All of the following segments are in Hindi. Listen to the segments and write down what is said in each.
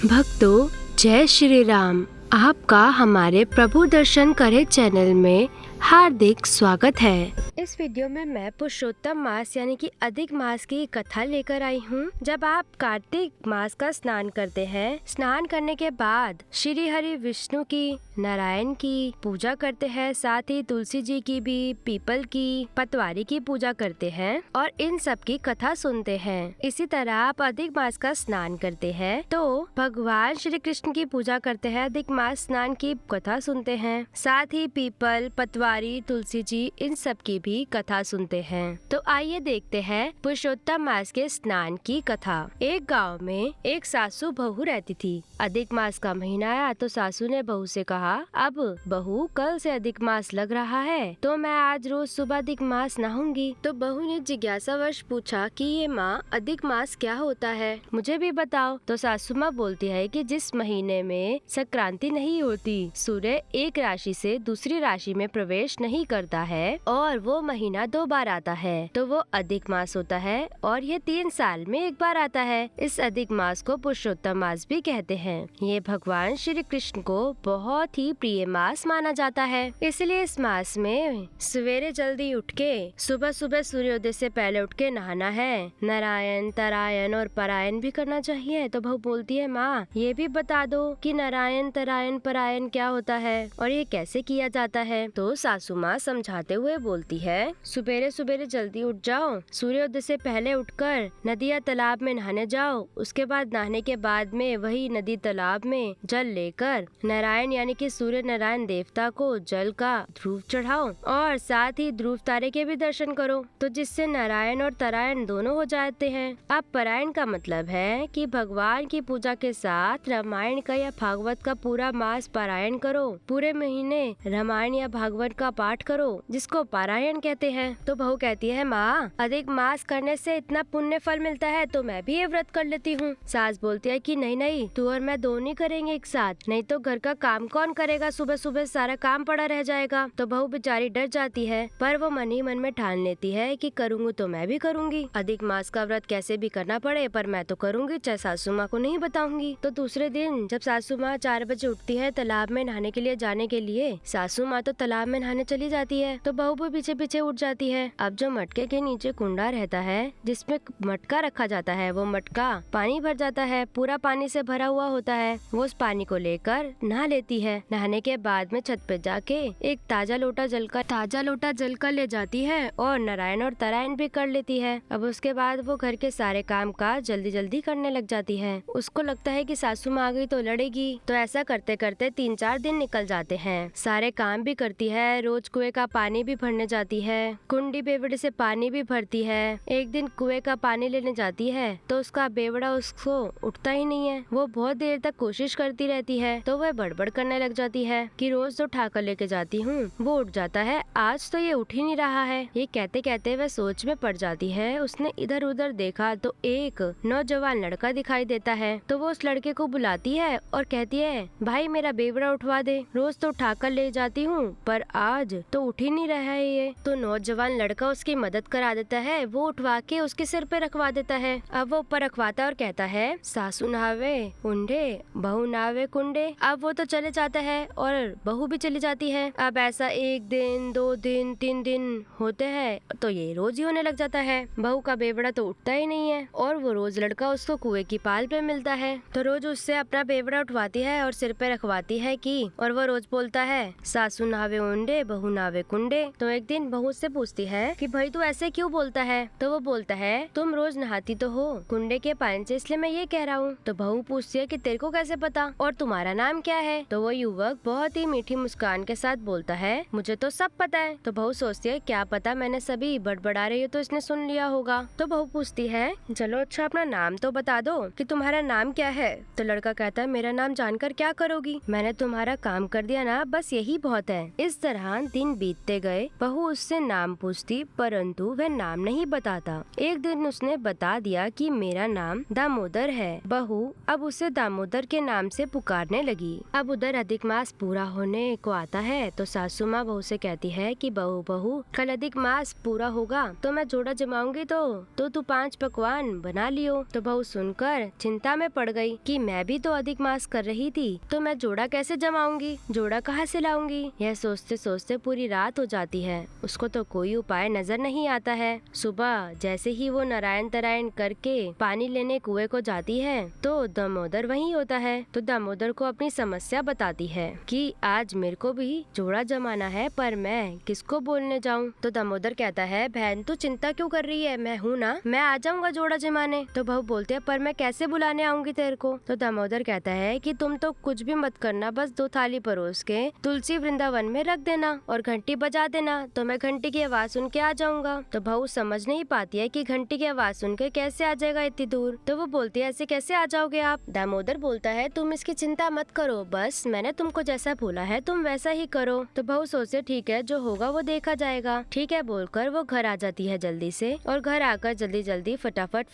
भक्तों, जय श्री राम। आपका हमारे प्रभु दर्शन करे चैनल में हार्दिक स्वागत है। इस वीडियो में मैं पुरुषोत्तम मास यानी कि अधिक मास की कथा लेकर आई हूँ। जब आप कार्तिक मास का स्नान करते हैं, स्नान करने के बाद श्री हरि विष्णु की, नारायण की पूजा करते हैं, साथ ही तुलसी जी की भी, पीपल की, पतवारी की पूजा करते हैं और इन सब की कथा सुनते हैं। इसी तरह आप अधिक मास का स्नान करते हैं तो भगवान श्री कृष्ण की पूजा करते हैं, अधिक मास स्नान की कथा सुनते हैं, साथ ही पीपल, पतवारी, तुलसी जी इन सब की भी कथा सुनते हैं। तो आइए देखते हैं पुरुषोत्तम मास के स्नान की कथा। एक गांव में एक सासू बहू रहती थी। अधिक मास का महीना आया तो सासू ने बहू से कहा, अब बहू कल से अधिक मास लग रहा है तो मैं आज रोज सुबह अधिक मास नहाऊंगी। तो बहू ने जिज्ञासावश पूछा कि ये माँ अधिक मास क्या होता है, मुझे भी बताओ। तो सासू माँ बोलती है कि जिस महीने में संक्रांति नहीं होती, सूर्य एक राशि से दूसरी राशि में प्रवेश नहीं करता है और वो महीना 2 बार आता है तो वो अधिक मास होता है और ये 3 साल में 1 बार आता है। इस अधिक मास को पुरुषोत्तम मास भी कहते हैं। ये भगवान श्री कृष्ण को बहुत ही प्रिय मास माना जाता है। इसलिए इस मास में सवेरे जल्दी उठ के सुबह सुबह सूर्योदय से पहले उठ के नहाना है। नारायण, तरायण और परायण भी करना चाहिए। तो बहू बोलती है, माँ ये भी बता दो कि नारायण, तरायण, परायण क्या होता है और ये कैसे किया जाता है। तो सासू माँ समझाते हुए बोलती है, सुबेरे सुबेरे जल्दी उठ जाओ, सूर्योदय से पहले उठकर नदी या तालाब में नहाने जाओ। उसके बाद नहाने के बाद में वही नदी तालाब में जल लेकर नारायण यानी कि सूर्य नारायण देवता को जल का ध्रुव चढ़ाओ और साथ ही ध्रुव तारे के भी दर्शन करो, तो जिससे नारायण और तरायण दोनों हो जाते हैं। अब परायण का मतलब है कि भगवान की पूजा के साथ रामायण का या भागवत का पूरा मास पारायण करो। पूरे महीने रामायण या भागवत का पाठ करो, जिसको पारायण कहते हैं। तो बहू कहती है, माँ अधिक मास करने से इतना पुण्य फल मिलता है तो मैं भी ये व्रत कर लेती हूँ। सास बोलती है कि नहीं नहीं, तू और मैं दोनों करेंगे एक साथ, नहीं तो घर का काम कौन करेगा, सुबह सुबह सारा काम पड़ा रह जाएगा। तो बहू बेचारी डर जाती है, पर वो मन ही मन में ठान लेती है कि करूँगी तो मैं भी करूँगी। अधिक मास का व्रत कैसे भी करना पड़े पर मैं तो करूँगी, चाहे सासू माँ को नहीं बताऊंगी। तो दूसरे दिन जब सासू माँ 4 बजे उठती है तालाब में नहाने के लिए जाने के लिए, सासू माँ तो तालाब में नहाने चली जाती है तो बहू भी पीछे पीछे उठ जाती है। अब जो मटके के नीचे कुंडा रहता है जिसमें मटका रखा जाता है, वो मटका पानी भर जाता है, पूरा पानी से भरा हुआ होता है। वो उस पानी को लेकर नहा लेती है। नहाने के बाद में छत पे जाके एक ताजा लोटा जल का ले जाती है और नारायण और तरायण भी कर लेती है। अब उसके बाद वो घर के सारे काम का जल्दी जल्दी करने लग जाती है। उसको लगता है कि सासू माँ आ गई तो लड़ेगी, तो ऐसा करते करते 3-4 दिन निकल जाते हैं। सारे काम भी करती है, रोज कुएं का पानी भी भरने जाती है, कुंडी बेवड़े से पानी भी भरती है। एक दिन कुएं का पानी लेने जाती है तो उसका बेवड़ा उसको उठता ही नहीं है। वो बहुत देर तक कोशिश करती रहती है तो वह बड़बड़ करने लग जाती है कि रोज तो उठाकर लेके जाती हूँ, वो उठ जाता है, आज तो ये उठ ही नहीं रहा है। ये कहते कहते वह सोच में पड़ जाती है। उसने इधर उधर देखा तो एक नौजवान लड़का दिखाई देता है। तो वो उस लड़के को बुलाती है और कहती है, भाई मेरा बेवड़ा उठवा दे, रोज तो उठाकर ले जाती हूँ पर आज तो उठ ही नहीं रहा है ये। तो नौजवान लड़का उसकी मदद करा देता है, वो उठवा के उसके सिर पे रखवा देता है। अब वो ऊपर रखवाता है और कहता है, सासू नहावे उंडे, बहू नहावे कुंडे। अब वो तो चले जाता है और बहू भी चली जाती है। अब ऐसा 1 दिन, 2 दिन, 3 दिन होते हैं तो ये रोज ही होने लग जाता है। बहू का बेवड़ा तो उठता ही नहीं है और वो रोज लड़का उसको कुएं की पाल पे मिलता है तो रोज उससे अपना बेवड़ा उठवाती है और सिर पे रखवाती है कि, और वो रोज बोलता है, सासू नहावे उंडे, बहू नहावे कुंडे। तो एक दिन बहू से पूछती है कि भाई तू ऐसे क्यों बोलता है। तो वो बोलता है, तुम रोज नहाती तो हो कुंडे के पानी से, इसलिए मैं ये कह रहा हूँ। तो बहू पूछती है कि तेरे को कैसे पता और तुम्हारा नाम क्या है। तो वो युवक बहुत ही मीठी मुस्कान के साथ बोलता है, मुझे तो सब पता है। तो बहू सोचती है, क्या पता, मैंने सभी बड़बड़ा रही हो तो इसने सुन लिया होगा। तो बहू पूछती है, चलो अच्छा अपना नाम तो बता दो कि तुम्हारा नाम क्या है। तो लड़का कहता है, मेरा नाम जानकर क्या करोगी, मैंने तुम्हारा काम कर दिया ना, बस यही बहुत है। इस तरह तरह दिन बीतते गए। बहू उससे नाम पूछती परंतु वह नाम नहीं बताता। एक दिन उसने बता दिया कि मेरा नाम दामोदर है। बहू अब उसे दामोदर के नाम से पुकारने लगी। अब उधर अधिक मास पूरा होने को आता है तो सासू माँ बहू से कहती है कि बहू कल अधिक मास पूरा होगा तो मैं जोड़ा जमाऊंगी तो तू 5 पकवान बना लियो। तो बहू सुनकर चिंता में पड़ गई कि मैं भी तो अधिक मास कर रही थी तो मैं जोड़ा कैसे जमाऊंगी, जोड़ा कहाँ से लाऊंगी। यह सोचते सोचते पूरी रात हो जाती है। उसको तो कोई उपाय नजर नहीं आता है। सुबह जैसे ही वो नारायण तरायण करके पानी लेने कुएं को जाती है तो दामोदर वहीं होता है। तो दामोदर को अपनी समस्या बताती है कि आज मेरे को भी जोड़ा जमाना है पर मैं किसको बोलने जाऊं। तो दामोदर कहता है बहन तू चिंता क्यों कर रही है, मैं हूँ ना, मैं आ जाऊंगा जोड़ा जमाने। तो बहू बोलती है पर मैं कैसे बुलाने आऊंगी तेरे को। तो दामोदर कहता है कि तुम तो कुछ भी मत करना, बस 2 थाली परोस के तुलसी वृंदावन में रख देना और घंटी बजा देना तो मैं घंटी की आवाज सुन के आ जाऊंगा। तो बहू समझ नहीं पाती है कि घंटी की आवाज सुन के कैसे आ जाएगा इतनी दूर। तो वो बोलती है ऐसे कैसे आ जाओगे आप। दामोदर बोलता है तुम इसकी चिंता मत करो, बस मैंने तुमको जैसा बोला है तुम वैसा ही करो। तो बहू सोचते ठीक है जो होगा वो देखा जाएगा। ठीक है बोलकर वो घर आ जाती है जल्दी से और घर आकर जल्दी जल्दी फटाफट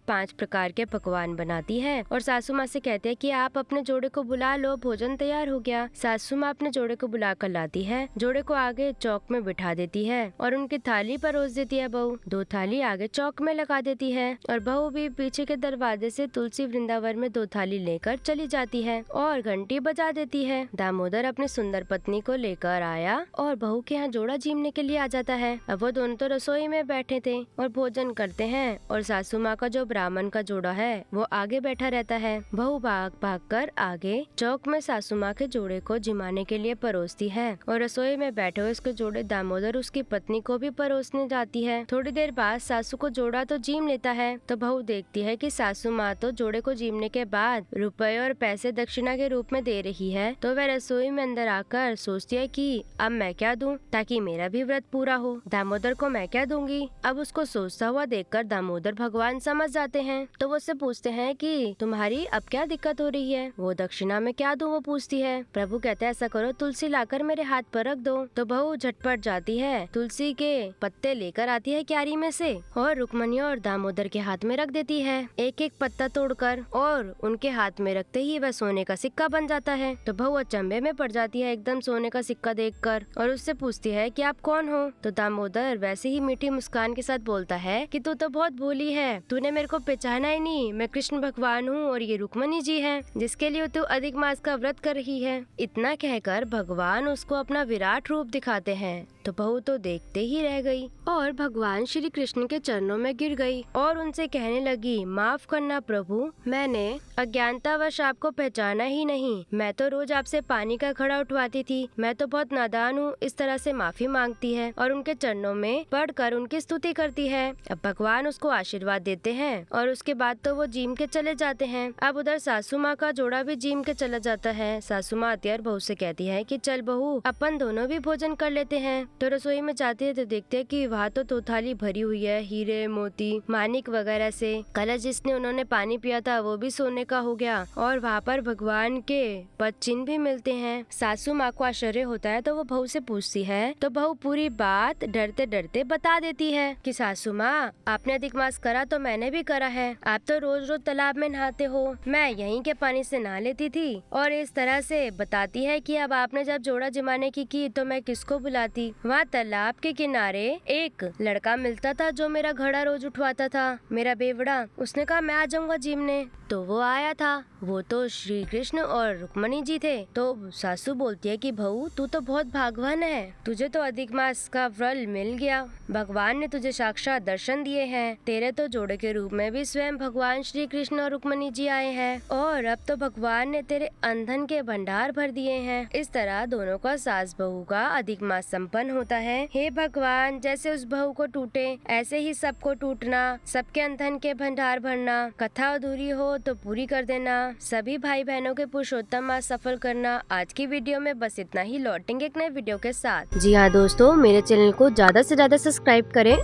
5 प्रकार के पकवान बनाती है और सासू माँ से कहती है कि आप अपने जोड़े को बुला लो, भोजन तैयार हो गया। सासू माँ अपने जोड़े को बुला कर लाती है, जोड़े को आगे चौक में बिठा देती है और उनकी थाली परोस देती है। बहू 2 थाली आगे चौक में लगा देती है और बहू भी पीछे के दरवाजे से तुलसी वृंदावन में 2 थाली लेकर चली जाती है और घंटी बजा देती है। दामोदर अपनी सुंदर पत्नी को लेकर आया और बहू के यहाँ जोड़ा जीमने के लिए आ जाता है। अब वो दोनों तो रसोई में बैठे थे और भोजन करते हैं और सासू माँ का जो ब्राह्मण का जोड़ा है वो आगे बैठा रहता है। बहू भाग कर आगे चौक में सासू माँ के जोड़े को जिमाने के लिए परोसती है और रसोई में बैठे हुए उसके जोड़े दामोदर उसकी पत्नी को भी परोसने जाती है। थोड़ी देर बाद सासू को जोड़ा तो जीम लेता है तो बहू देखती है कि सासू माँ तो जोड़े को जीमने के बाद रुपए और पैसे दक्षिणा के रूप में दे रही है। तो वह रसोई में अंदर आकर सोचती है कि अब मैं क्या दूं ताकि मेरा भी व्रत पूरा हो, दामोदर को मैं क्या दूंगी। अब उसको सोचता हुआ देखकर दामोदर भगवान समझ जाते हैं तो वो उससे पूछते हैं कि तुम्हारी अब क्या दिक्कत हो रही है, वो दक्षिणा में क्या दूं वो पूछती है। प्रभु कहते हैं ऐसा करो तुलसी लाकर मेरे हाथ पर रख दो। तो बहू झटपट जाती है, तुलसी के पत्ते लेकर आती है क्यारी में से और रुक्मणी और दामोदर के हाथ में रख देती है, एक एक पत्ता तोड़कर, और उनके हाथ में रखते ही वह सोने का सिक्का बन जाता है। तो बहू अचंभे में पड़ जाती है एकदम सोने का सिक्का देखकर और उससे पूछती है कि आप कौन हो। तो दामोदर वैसे ही मीठी मुस्कान के साथ बोलता है कि तू तो बहुत भोली है, तूने मेरे को पहचाना ही नहीं, मैं कृष्ण भगवान हूँ और ये रुक्मणी जी है जिसके लिए तू अधिक मास का व्रत कर रही है। इतना कहकर भगवान उसको अपना विराट रूप दिखाते हैं। तो बहू तो देखते ही रह गई और भगवान श्री कृष्ण के चरणों में गिर गई और उनसे कहने लगी माफ करना प्रभु, मैंने अज्ञानतावश आपको पहचाना ही नहीं, मैं तो रोज आपसे पानी का घड़ा उठवाती थी, मैं तो बहुत नादान हूँ, इस तरह से माफी मांगती है और उनके चरणों में पढ़कर उनकी स्तुति करती है। अब भगवान उसको आशीर्वाद देते हैं और उसके बाद तो वो जीम के चले जाते हैं। अब उधर सासू माँ का जोड़ा भी जीम के चला जाता है। सासू माँ आती है और बहू से कहती है कि चल बहू अपन दोनों भी भोजन कर लेते हैं। तो रसोई में जाते हैं तो देखते हैं कि वहाँ तो थाली भरी हुई है हीरे मोती मानिक वगैरह से। कलश जिसने उन्होंने पानी पिया था वो भी सोने का हो गया और वहाँ पर भगवान के पद चिन्ह भी मिलते हैं। सासू माँ को आश्चर्य होता है तो वो बहू से पूछती है तो बहू पूरी बात डरते डरते बता देती है कि सासू माँ आपने अधिक मास करा तो मैंने भी करा है, आप तो रोज रोज तालाब में नहाते हो, मैं यहीं के पानी से नहा लेती थी। और इस तरह से बताती है कि अब आपने जब जोड़ा जमाने की तो मैं किसको बुलाती। वहाँ तालाब के किनारे एक लड़का मिलता था जो मेरा घड़ा रोज उठवाता था, मेरा बेवड़ा, उसने कहा मैं आ जाऊंगा जीमने, तो वो आया था, वो तो श्री कृष्ण और रुक्मणी जी थे। तो सासू बोलती है कि बहू तू तो बहुत भागवान है, तुझे तो अधिक मास का फल मिल गया, भगवान ने तुझे साक्षात दर्शन दिए हैं, तेरे तो जोड़े के रूप में भी स्वयं भगवान श्री कृष्ण और रुक्मणी जी आए हैं और अब तो भगवान ने तेरे अंधन के भंडार भर दिए हैं। इस तरह दोनों का सास बहू का अधिक मास संपन्न होता है। हे भगवान, जैसे उस बहू को टूटे ऐसे ही सबको टूटना, सबके अंधन के भंडार भरना, कथा अधूरी हो तो पूरी कर देना, सभी भाई बहनों के पुरुषोत्तम मास सफल करना। आज की वीडियो में बस इतना ही, लौटेंगे एक नए वीडियो के साथ। जी हाँ दोस्तों, मेरे चैनल को ज्यादा से ज्यादा सब्सक्राइब करें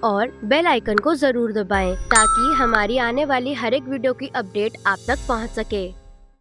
और बेल आइकन को जरूर दबाएं ताकि हमारी आने वाली हर एक वीडियो की अपडेट आप तक पहुंच सके।